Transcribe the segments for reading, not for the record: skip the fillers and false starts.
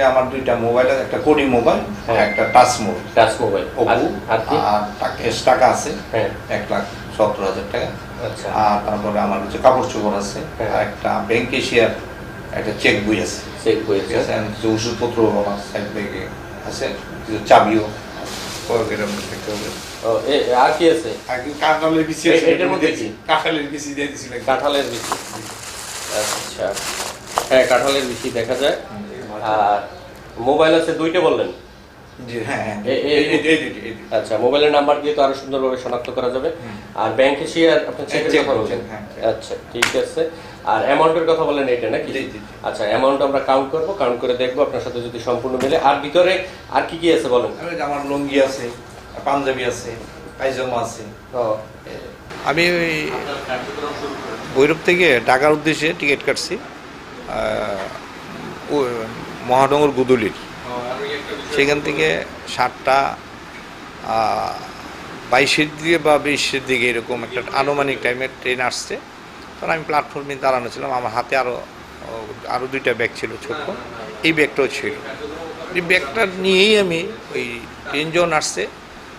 আমার দুইটা মোবাইল আছে, একটা কোডি মোবাইল আর একটা টাচ মোবাইল আর টাকা আছে 1,70,000 টাকা। আচ্ছা। আর তারপরে আমার কিছু কাপড় চোপড় আছে, আর একটা ব্যাংক এশিয়ার একটা চেক বই আছে, কিছু ওষুধপত্র আমার সাইড ব্যাগে আছে, কিছু চাবিও আর কি আছে? কাঁঠালের বিচি আছে, এটার মধ্যে কি কাঁঠালের বিচি দিয়ে দিছিল। কাঁঠালের বিচি, আচ্ছা হ্যাঁ কাঁঠালের বিচি দেখা যায়। আর মোবাইল আছে দুইটা বললেন? জি হ্যাঁ। আচ্ছা, মোবাইলের নাম্বার দিয়ে তো আরো সুন্দরভাবে শনাক্ত করা যাবে। আর ব্যাংক এশিয়ার আপনি চেকের কথা বলছেন? আচ্ছা ঠিক আছে। আর অ্যামাউন্টের কথা বলেন এটা নাকি? আচ্ছা, অ্যামাউন্ট আমরা কাউন্ট করব, কাউন্ট করে দেখবো আপনার সাথে যদি সম্পূর্ণ মিলে। আর ভিতরে আর কি কি আছে বলেন? আমার লুঙ্গি আছে, পাঞ্জাবি আছে, পায়জামা আছে। আমি ওই ভৈরব থেকে ঢাকার উদ্দেশ্যে টিকিট কাটছি মহানগর গুদুলির। সেখান থেকে 7:22 দিকে বা 20-এর দিকে এরকম একটা আনুমানিক টাইমের ট্রেন আসছে। তখন আমি প্ল্যাটফর্মে দাঁড়ানো ছিলাম, আমার হাতে আরও দুইটা ব্যাগ ছিল ছোট্ট, এই ব্যাগটাও ছিল। এই ব্যাগটা নিয়েই আমি ওই ট্রেন যখন আসছে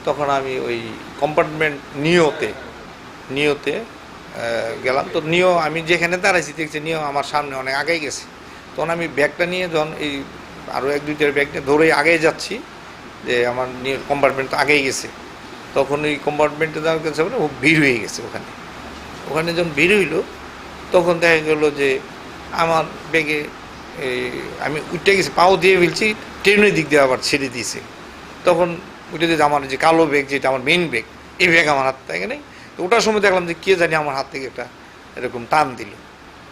তখন আমি ওই কম্পার্টমেন্ট নিওতে গেলাম। তো আমি যেখানে দাঁড়াইছি দেখছি নিও আমার সামনে অনেক আগেই গেছে। তখন আমি ব্যাগটা নিয়ে যখন এই আরও 1-2 ব্যাগ নিয়ে ধরেই আগেই যাচ্ছি, যে আমার কম্পার্টমেন্ট তো আগেই গেছে। তখন ওই কম্পার্টমেন্টে যাওয়ার কাছে ও ভিড় হয়ে গেছে। ওখানে যখন ভিড় হইল তখন দেখা গেল যে আমার ব্যাগে আমি উঠে গেছি, পাও দিয়ে ফেলছি, ট্রেনের দিক দিয়ে আবার ছেড়ে দিয়েছে। তখন উঠে দিয়ে আমার যে কালো ব্যাগ, যেটা আমার মেইন ব্যাগ, এই ব্যাগ আমার হাত থেকে নেই। তো ওটার সময় দেখলাম যে কে জানি আমার হাত থেকে একটা এরকম টান দিল।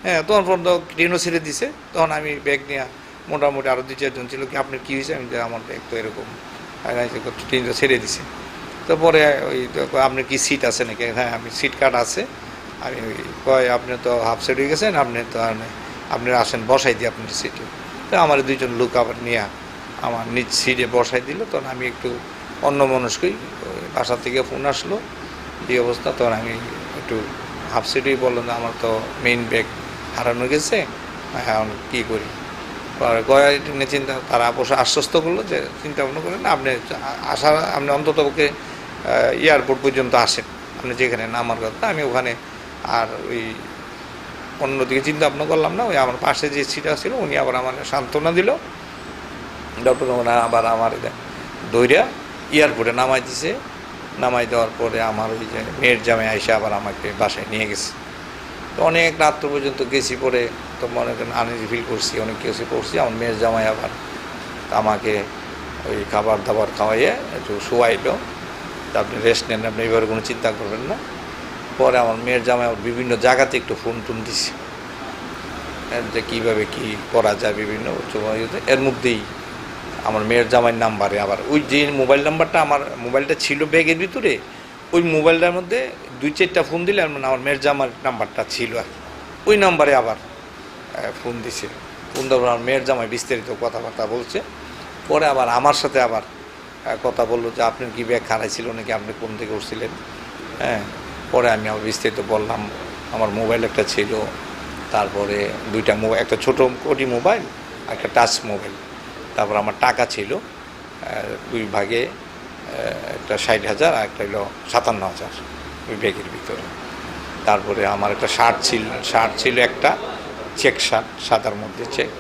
হ্যাঁ, তখন পর্যন্ত ট্রেনও ছেড়ে দিছে। তখন আমি ব্যাগ নিয়ে মোটামুটি আরও 2-4 জন ছিল, কি আপনার কী হয়েছে? আমি আমার ব্যাগ তো এরকম ট্রেনটা ছেড়ে দিছে। তো পরে ওই আপনার কি সিট আছে নাকি? হ্যাঁ, আমি সিট কার্ড আছে। আমি কয় আপনি তো হাফ সেট হয়ে গেছেন, আপনি আসেন, বসাই দিই আপনার সিটে। তো আমার 2 জন লোক আবার নিয়ে আমার নিজ সিটে বসাই দিল। তখন আমি একটু অন্যমনস্কই, বাসা থেকে ফোন আসলো এই অবস্থা। তখন আমি একটু হাফ সিটেই বললাম যে আমার তো মেইন ব্যাগ হারানো গেছে, এখন কী করি? গয়া নিয়ে তারা অবশ্য আশ্বস্ত করলো যে চিন্তা ভাবনা করেন না, আপনি অন্তত ওকে এয়ারপোর্ট পর্যন্ত আসেন, আপনি যেখানে নামার কথা। আমি ওখানে আর ওই অন্যদিকে চিন্তা ভাবনা করলাম না। ওই আমার পাশে যে সিটটা ছিল উনি আবার আমার সান্ত্বনা দিল। ডক্টর আবার আমার দইরা এয়ারপোর্টে নামাই দিছে। নামাই দেওয়ার পরে আমার ওই যে মেয়ের জামাই আইসা আবার আমাকে বাসায় নিয়ে গেছে। তো অনেক রাত্র পর্যন্ত গেছি। পরে তো মনে করেন আনইজি ফিল করছি, অনেক কিছু করছি। আমার মেয়ের জামাই আবার আমাকে ওই খাবার দাবার খাওয়াইয়ে একটু শোয়াইলো, তা আপনি রেস্ট নেন, আপনি এইভাবে কোনো চিন্তা করবেন না। পরে আমার মেয়ের জামাই বিভিন্ন জায়গাতে একটু ফোন দিছে যে কীভাবে কী করা যায় বিভিন্ন উচ্চতে। এর মধ্যেই আমার মেয়ের জামাইয়ের নাম্বারে আবার ওই যে মোবাইল নাম্বারটা, আমার মোবাইলটা ছিল ব্যাগের ভিতরে, ওই মোবাইলটার মধ্যে 2-4টা ফোন দিলে আমার মেয়ের জামার নাম্বারটা ছিল, আর ওই নাম্বারে আবার ফোন দিছে। ফোন দেওয়ার আমার মেয়ের জামাই বিস্তারিত কথাবার্তা বলছে। পরে আবার আমার সাথে আবার কথা বললো যে আপনার কি ব্যাগ হারাইছিল নাকি, আপনি কোন থেকে উঠছিলেন? হ্যাঁ, পরে আমি আবার বিস্তারিত বললাম আমার মোবাইল একটা ছিল, তারপরে 2টা মোবাইল, একটা ছোটো কোটি মোবাইল, একটা টাচ মোবাইল, তারপর আমার টাকা ছিল 2 ভাগে, একটা 60,000 আর একটা হলো 57,000 ওই ব্যাগের ভিতরে। তারপরে আমার একটা শার্ট ছিল একটা চেক শার্ট, সাদার মধ্যে চেক।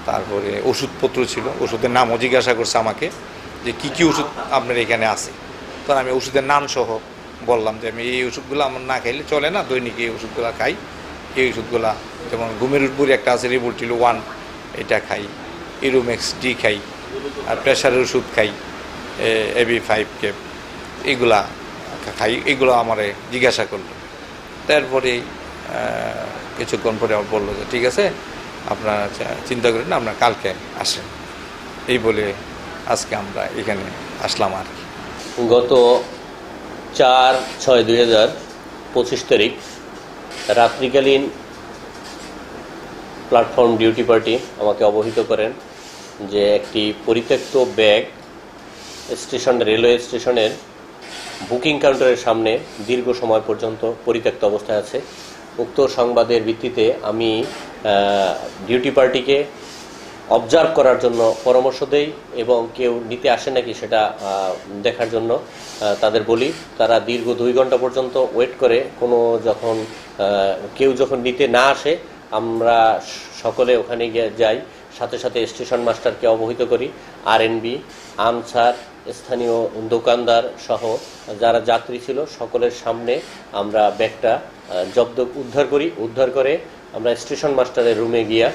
তারপরে ওষুধপত্র ছিল, ওষুধের নামও জিজ্ঞাসা করছে আমাকে যে কী কী ওষুধ আপনার এখানে আছে। তখন আমি ওষুধের নাম সহ বললাম যে আমি এই ওষুধগুলো আমার না খাইলে চলে না, দৈনিক এই ওষুধগুলো খাই। এই ওষুধগুলো যেমন ঘুমের উপরে একটা আছে রিবোটিল 1, এটা খাই, ইরোমেক্স ডি খাই, আর প্রেশারের ওষুধ খাই, AB5 ক্যাপ, এগুলা খাই। এগুলো আমারে জিজ্ঞাসা করলো। তারপরে কিছুক্ষণ পরে আমার বললো যে ঠিক আছে, আপনারা চিন্তা করেন না, আপনারা কালকে আসেন। এই বলে আজকে আমরা এখানে আসলাম আর কি। গত 4/6/2025 তারিখ রাত্রিকালীন প্ল্যাটফর্ম ডিউটি পার্টি আমাকে অবহিত করেন যে একটি পরিত্যক্ত ব্যাগ রেলওয়ে স্টেশনের বুকিং কাউন্টারের সামনে দীর্ঘ সময় পর্যন্ত পরিত্যক্ত অবস্থায় আছে। উক্ত সংবাদের ভিত্তিতে আমি ডিউটি পার্টিকে অবজার্ভ করার জন্য পরামর্শ দেই এবং কেউ নিতে আসে নাকি সেটা দেখার জন্য তাদের বলি। তারা দীর্ঘ 2 ঘন্টা পর্যন্ত ওয়েট করে, যখন কেউ যখন নিতে না আসে আমরা সকলে ওখানে গিয়ে যাই, সাথে সাথে স্টেশন মাস্টারকে অবহিত করি, আরএনবি, আনসার, স্থানীয় দোকানদার সহ যারা যাত্রী ছিল সকলের সামনে আমরা ব্যাগটা উদ্ধার করে আমরা স্টেশন মাস্টারের রুমে গিয়া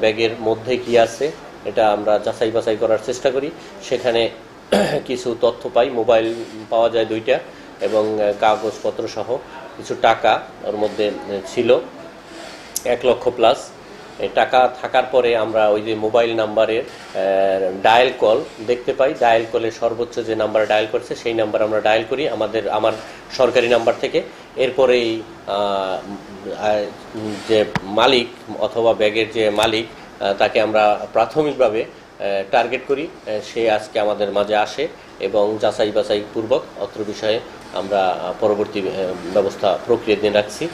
ব্যাগের মধ্যে কি আছে এটা আমরা যাচাই বাছাই করার চেষ্টা করি। সেখানে কিছু তথ্য পাই, মোবাইল পাওয়া যায় 2টা এবং কাগজপত্র সহ কিছু টাকা ওর মধ্যে ছিল, 1 লক্ষ প্লাস। এই টাকা থাকার পরে আমরা ওই যে মোবাইল নাম্বারের ডায়াল কল দেখতে পাই, ডায়াল কলের সর্বোচ্চ যে নাম্বার ডায়াল করছে সেই নাম্বার আমরা ডায়াল করি আমার সরকারি নাম্বার থেকে। এরপরেই যে মালিক অথবা ব্যাগের যে মালিক তাকে আমরা প্রাথমিকভাবে টার্গেট করি, সে আজকে আমাদের মাঝে আসে এবং যাচাই বাছাই পূর্বক অত্র বিষয়ে আমরা পরবর্তী ব্যবস্থা প্রক্রিয়াধীন রাখছি।